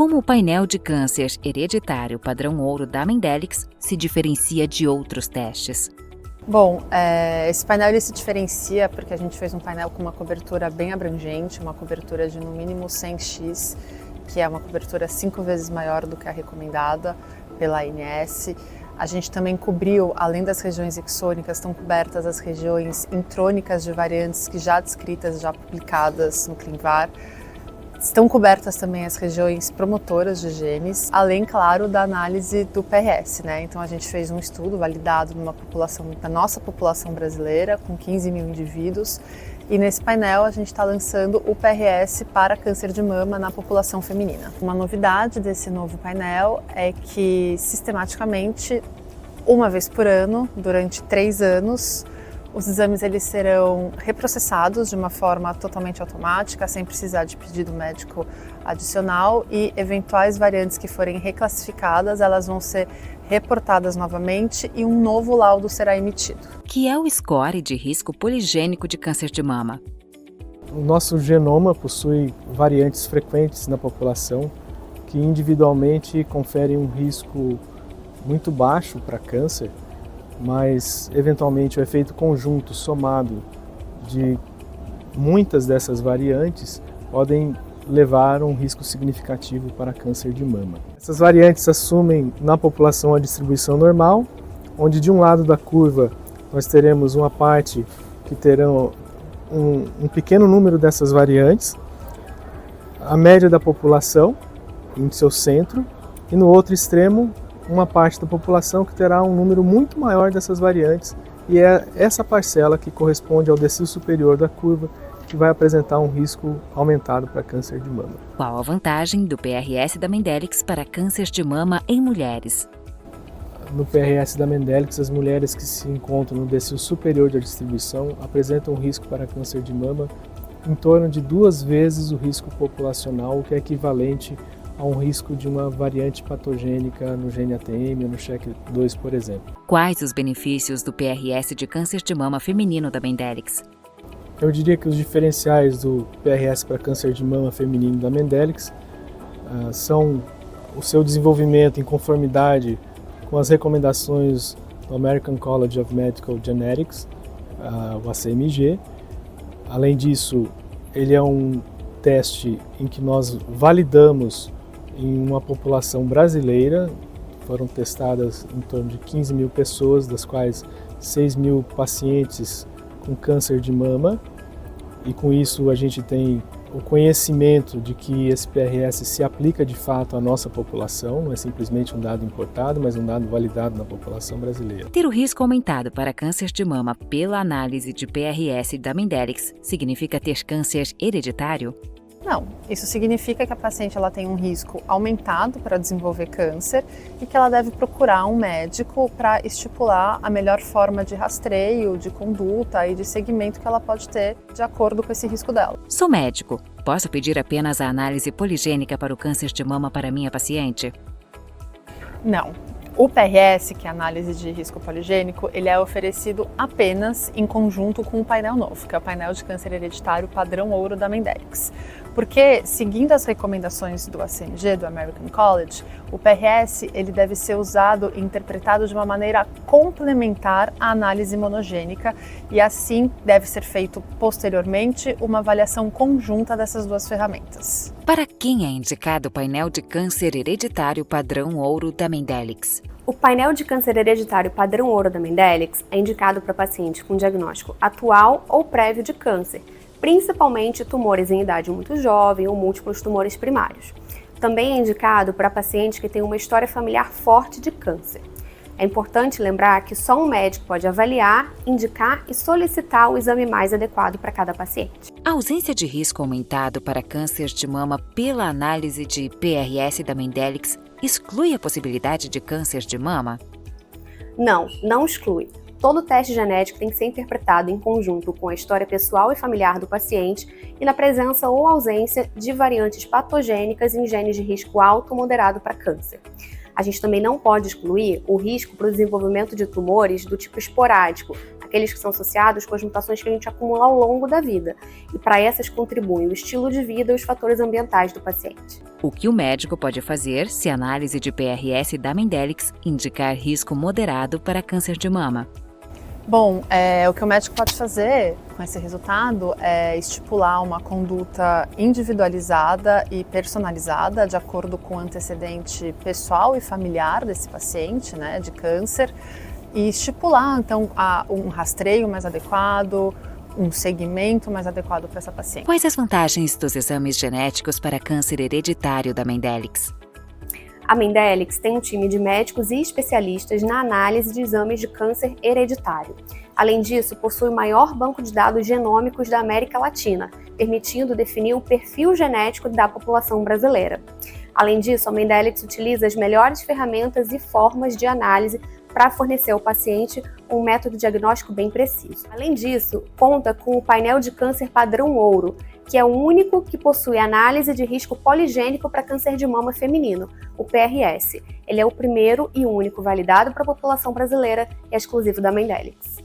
Como o painel de câncer hereditário padrão ouro da Mendelex se diferencia de outros testes? Bom, esse painel ele se diferencia porque a gente fez um painel com uma cobertura bem abrangente, uma cobertura de no mínimo 100x, que é uma cobertura 5 vezes maior do que a recomendada pela ANS. A gente também cobriu, além das regiões exônicas, estão cobertas as regiões intrônicas de variantes que já descritas, já publicadas no ClinVar. Estão cobertas também as regiões promotoras de genes, além, claro, da análise do PRS, né? Então a gente fez um estudo validado na nossa população brasileira, com 15 mil indivíduos, e nesse painel a gente está lançando o PRS para câncer de mama na população feminina. Uma novidade desse novo painel é que, sistematicamente, uma vez por ano, durante 3 anos, os exames eles serão reprocessados de uma forma totalmente automática, sem precisar de pedido médico adicional, e eventuais variantes que forem reclassificadas, elas vão ser reportadas novamente e um novo laudo será emitido. Que é o score de risco poligênico de câncer de mama? O nosso genoma possui variantes frequentes na população que individualmente conferem um risco muito baixo para câncer, mas eventualmente o efeito conjunto somado de muitas dessas variantes podem levar a um risco significativo para câncer de mama. Essas variantes assumem na população a distribuição normal, onde de um lado da curva nós teremos uma parte que terão um pequeno número dessas variantes, a média da população em seu centro, e no outro extremo uma parte da população que terá um número muito maior dessas variantes, e é essa parcela que corresponde ao decil superior da curva que vai apresentar um risco aumentado para câncer de mama. Qual a vantagem do PRS da Mendelex para câncer de mama em mulheres? No PRS da Mendelex, as mulheres que se encontram no decil superior da distribuição apresentam um risco para câncer de mama em torno de 2 vezes o risco populacional, o que é equivalente a um risco de uma variante patogênica no gene ATM ou no SHEC2, por exemplo. Quais os benefícios do PRS de câncer de mama feminino da Mendelex? Eu diria que os diferenciais do PRS para câncer de mama feminino da Mendelex são o seu desenvolvimento em conformidade com as recomendações do American College of Medical Genetics, o ACMG. Além disso, ele é um teste em que nós validamos em uma população brasileira. Foram testadas em torno de 15 mil pessoas, das quais 6 mil pacientes com câncer de mama, e com isso a gente tem o conhecimento de que esse PRS se aplica de fato à nossa população, não é simplesmente um dado importado, mas um dado validado na população brasileira. Ter o risco aumentado para câncer de mama pela análise de PRS da Mendelex significa ter câncer hereditário? Não, isso significa que a paciente ela tem um risco aumentado para desenvolver câncer e que ela deve procurar um médico para estipular a melhor forma de rastreio, de conduta e de segmento que ela pode ter de acordo com esse risco dela. Sou médico. Posso pedir apenas a análise poligênica para o câncer de mama para minha paciente? Não. O PRS, que é a análise de risco poligênico, ele é oferecido apenas em conjunto com o painel novo, que é o painel de câncer hereditário padrão ouro da Mendelex. Porque, seguindo as recomendações do ACMG, do American College, o PRS ele deve ser usado e interpretado de uma maneira complementar à análise monogênica, e assim deve ser feito posteriormente uma avaliação conjunta dessas duas ferramentas. Para quem é indicado o painel de câncer hereditário padrão ouro da Mendelex? O painel de câncer hereditário padrão ouro da Mendelex é indicado para pacientes com diagnóstico atual ou prévio de câncer, principalmente tumores em idade muito jovem ou múltiplos tumores primários. Também é indicado para pacientes que têm uma história familiar forte de câncer. É importante lembrar que só um médico pode avaliar, indicar e solicitar o exame mais adequado para cada paciente. A ausência de risco aumentado para câncer de mama pela análise de PRS da Mendelex exclui a possibilidade de câncer de mama? Não exclui. Todo teste genético tem que ser interpretado em conjunto com a história pessoal e familiar do paciente e na presença ou ausência de variantes patogênicas em genes de risco alto ou moderado para câncer. A gente também não pode excluir o risco para o desenvolvimento de tumores do tipo esporádico, aqueles que são associados com as mutações que a gente acumula ao longo da vida. E para essas contribuem o estilo de vida e os fatores ambientais do paciente. O que o médico pode fazer se a análise de PRS da Mendelex indicar risco moderado para câncer de mama? Bom, o que o médico pode fazer com esse resultado é estipular uma conduta individualizada e personalizada de acordo com o antecedente pessoal e familiar desse paciente, né, de câncer, e estipular, então, um rastreio mais adequado, um segmento mais adequado para essa paciente. Quais as vantagens dos exames genéticos para câncer hereditário da Mendelex? A Mendelex tem um time de médicos e especialistas na análise de exames de câncer hereditário. Além disso, possui o maior banco de dados genômicos da América Latina, permitindo definir o perfil genético da população brasileira. Além disso, a Mendelex utiliza as melhores ferramentas e formas de análise para fornecer ao paciente um método diagnóstico bem preciso. Além disso, conta com o painel de câncer padrão ouro, que é o único que possui análise de risco poligênico para câncer de mama feminino, o PRS. Ele é o primeiro e único validado para a população brasileira e é exclusivo da Mendelex.